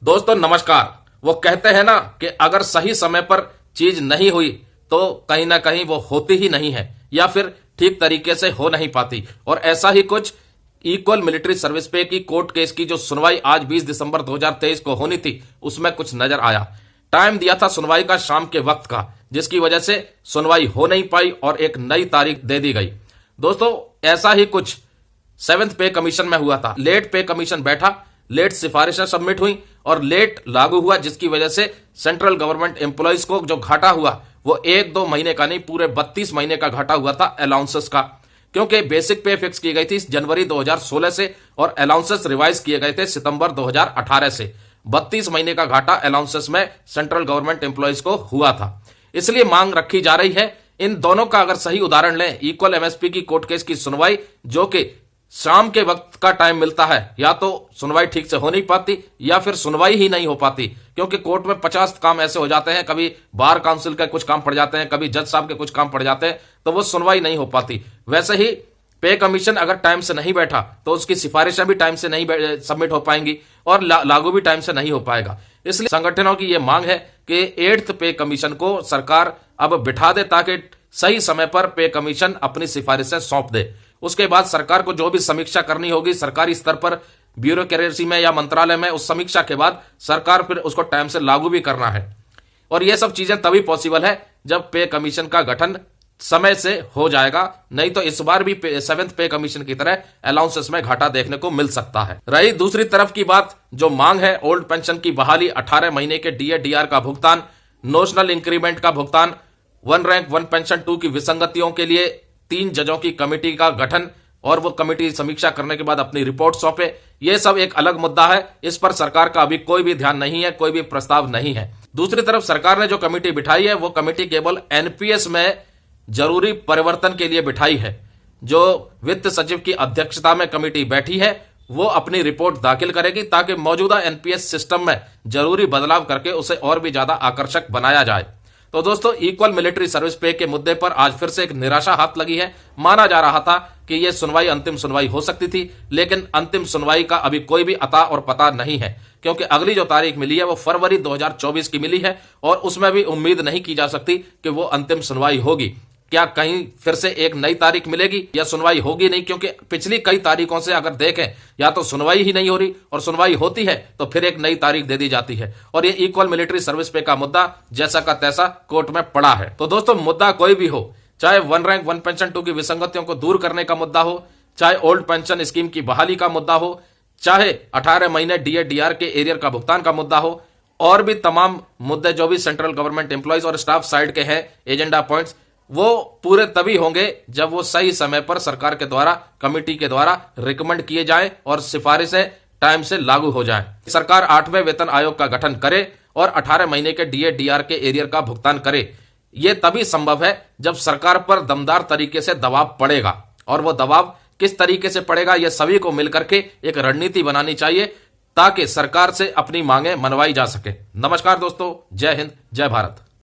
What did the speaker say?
दोस्तों नमस्कार। वो कहते हैं ना कि अगर सही समय पर चीज नहीं हुई तो कहीं ना कहीं वो होती ही नहीं है या फिर ठीक तरीके से हो नहीं पाती। और ऐसा ही कुछ इक्वल मिलिट्री सर्विस पे की कोर्ट केस की जो सुनवाई आज 20 दिसंबर 2023 को होनी थी उसमें कुछ नजर आया। टाइम दिया था सुनवाई का शाम के वक्त का, जिसकी वजह से सुनवाई हो नहीं पाई और एक नई तारीख दे दी गई। दोस्तों ऐसा ही कुछ 7th पे कमीशन में हुआ था। लेट पे कमीशन बैठा, लेट सिफारिशें सबमिट हुई और लेट लागू हुआ, जिसकी वजह से सेंट्रल गवर्नमेंट एम्प्लॉइज को जो घाटा हुआ वो 1-2 महीने का नहीं, पूरे 32 महीने का घाटा हुआ था अलाउंसेस का। क्योंकि बेसिक पे फिक्स की गई थी जनवरी 2016 से और अलाउंसेस रिवाइज किए गए थे सितंबर 2018 से। 32 महीने का घाटा अलाउंसेस में सेंट्रल गवर्नमेंट एम्प्लॉइज को हुआ था। इसलिए मांग रखी जा रही है इन दोनों का अगर सही उदाहरण लें, इक्वल एमएसपी की कोर्ट केस की सुनवाई जो कि शाम के वक्त का टाइम मिलता है, या तो सुनवाई ठीक से हो नहीं पाती या फिर सुनवाई ही नहीं हो पाती। क्योंकि कोर्ट में 50 काम ऐसे हो जाते हैं, कभी बार काउंसिल के कुछ काम पड़ जाते हैं, कभी जज साहब के कुछ काम पड़ जाते हैं, तो वो सुनवाई नहीं हो पाती। वैसे ही पे कमीशन अगर टाइम से नहीं बैठा तो उसकी सिफारिशें भी टाइम से नहीं सबमिट हो पाएंगी और लागू भी टाइम से नहीं हो पाएगा। इसलिए संगठनों की यह मांग है कि 8th पे कमीशन को सरकार अब बिठा दे ताकि सही समय पर पे कमीशन अपनी सिफारिशें सौंप दे। उसके बाद सरकार को जो भी समीक्षा करनी होगी सरकारी स्तर पर ब्यूरोक्रेसी में या मंत्रालय में, उस समीक्षा के बाद सरकार फिर उसको टाइम से लागू भी करना है। और यह सब चीजें तभी पॉसिबल है जब पे कमीशन का गठन समय से हो जाएगा, नहीं तो इस बार भी 7th पे कमीशन की तरह अलाउंसेस में घाटा देखने को मिल सकता है। रही दूसरी तरफ की बात, जो मांग है ओल्ड पेंशन की बहाली, 18 महीने के डीए डीआर का भुगतान, नोशनल इंक्रीमेंट का भुगतान, 1 रैंक 1 पेंशन 2 की विसंगतियों के लिए 3 जजों की कमेटी का गठन और वो कमेटी समीक्षा करने के बाद अपनी रिपोर्ट सौंपे, ये सब एक अलग मुद्दा है। इस पर सरकार का अभी कोई भी ध्यान नहीं है, कोई भी प्रस्ताव नहीं है। दूसरी तरफ सरकार ने जो कमेटी बिठाई है वो कमेटी केवल एनपीएस में जरूरी परिवर्तन के लिए बिठाई है। जो वित्त सचिव की अध्यक्षता में कमेटी बैठी है वो अपनी रिपोर्ट दाखिल करेगी ताकि मौजूदा एनपीएस सिस्टम में जरूरी बदलाव करके उसे और भी ज्यादा आकर्षक बनाया जाए। तो दोस्तों इक्वल मिलिट्री सर्विस पे के मुद्दे पर आज फिर से एक निराशा हाथ लगी है। माना जा रहा था कि यह सुनवाई अंतिम सुनवाई हो सकती थी, लेकिन अंतिम सुनवाई का अभी कोई भी अता और पता नहीं है। क्योंकि अगली जो तारीख मिली है वो फरवरी 2024 की मिली है और उसमें भी उम्मीद नहीं की जा सकती कि वो अंतिम सुनवाई होगी। क्या कहीं फिर से एक नई तारीख मिलेगी या सुनवाई होगी नहीं? क्योंकि पिछली कई तारीखों से अगर देखें या तो सुनवाई ही नहीं हो रही और सुनवाई होती है तो फिर एक नई तारीख दे दी जाती है। और ये इक्वल मिलिट्री सर्विस पे का मुद्दा जैसा का तैसा कोर्ट में पड़ा है। तो दोस्तों मुद्दा कोई भी हो, चाहे 1 रैंक 1 पेंशन 2 की विसंगतियों को दूर करने का मुद्दा हो, चाहे ओल्ड पेंशन स्कीम की बहाली का मुद्दा हो, चाहे 18 महीने डीए डीआर के एरियर का भुगतान का मुद्दा हो, और भी तमाम मुद्दे जो भी सेंट्रल गवर्नमेंट एम्प्लॉइज और स्टाफ साइड के हैं एजेंडा पॉइंट्स, वो पूरे तभी होंगे जब वो सही समय पर सरकार के द्वारा, कमेटी के द्वारा रिकमेंड किए जाएं और सिफारिशें टाइम से लागू हो जाएं। सरकार 8वें वेतन आयोग का गठन करे और 18 महीने के डीए डीआर के एरियर का भुगतान करे। ये तभी संभव है जब सरकार पर दमदार तरीके से दबाव पड़ेगा। और वो दबाव किस तरीके से पड़ेगा, ये सभी को मिलकर के एक रणनीति बनानी चाहिए ताकि सरकार से अपनी मांगे मनवाई जा सके। नमस्कार दोस्तों, जय हिंद, जय भारत।